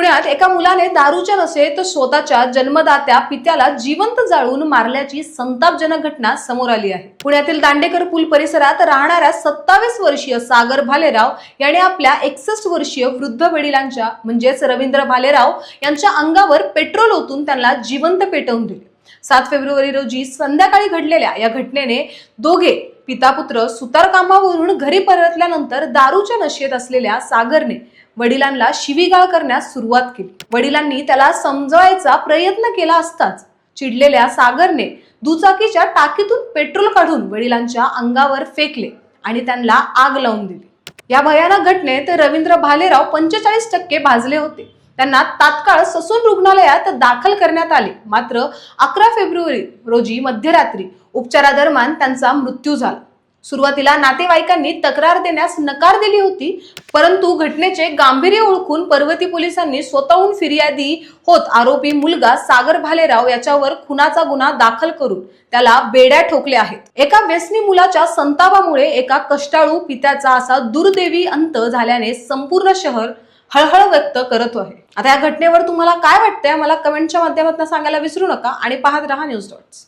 पुण्यात एका मुलाने दारूच्या नशेत स्वतःच्या जन्मदात्या पित्याला जिवंत जाळून मारल्याची संतापजनक घटना समोर आली आहे। पुण्यातील दांडेकर पूल परिसरात राहणाऱ्या 27 वर्षीय सागर भालेराव याने आपल्या 61 वर्षीय वृद्ध वडिलांच्या म्हणजेच रवींद्र भालेराव यांच्या अंगावर पेट्रोल ओतून त्यांना जिवंत पेटवून दिले। 7 फेब्रुवारी रोजी संध्याकाळी घडलेल्या या घटनेने दोघे पिता पुत्र सुतारकामावरून घरी परतल्यानंतर दारूच्या नशेत असलेल्या सागरने वडिलांना शिवीगाळ करण्यास सुरुवात केली। वडिलांनी त्याला समजवायचा प्रयत्न केला असताच चिडलेल्या सागरने दुचाकीच्या टाकीतून पेट्रोल काढून वडिलांच्या अंगावर फेकले आणि त्यांना आग लावून दिली। या भयानक घटनेत रवींद्र भालेराव 45% भाजले होते। त्यांना तात्काळ ससून रुग्णालयात दाखल करण्यात आले, मात्र 11 फेब्रुवारी रोजी मध्यरात्री उपचारादरम्यान त्यांचा मृत्यू झाला। सुरुवातीला नातेवाईकांनी तक्रार देण्यास नकार दिली होती, परंतु घटनेचे गांभीर्य ओळखून पर्वती पोलिसांनी स्वतःहून फिर्यादी होत आरोपी मुलगा सागर भालेराव याच्यावर खुनाचा गुन्हा दाखल करून त्याला बेड्या ठोकल्या आहेत। एका व्यसनी मुलाच्या संतापामुळे एका कष्टाळू पित्याचा असा दुर्दैवी अंत झाल्याने संपूर्ण शहर हळहळ व्यक्त करत आहे। आता या घटनेवर तुम्हाला काय वाटतंय मला कमेंटच्या माध्यमातून सांगायला विसरू नका आणि पाहत रहा न्यूज डॉट्स।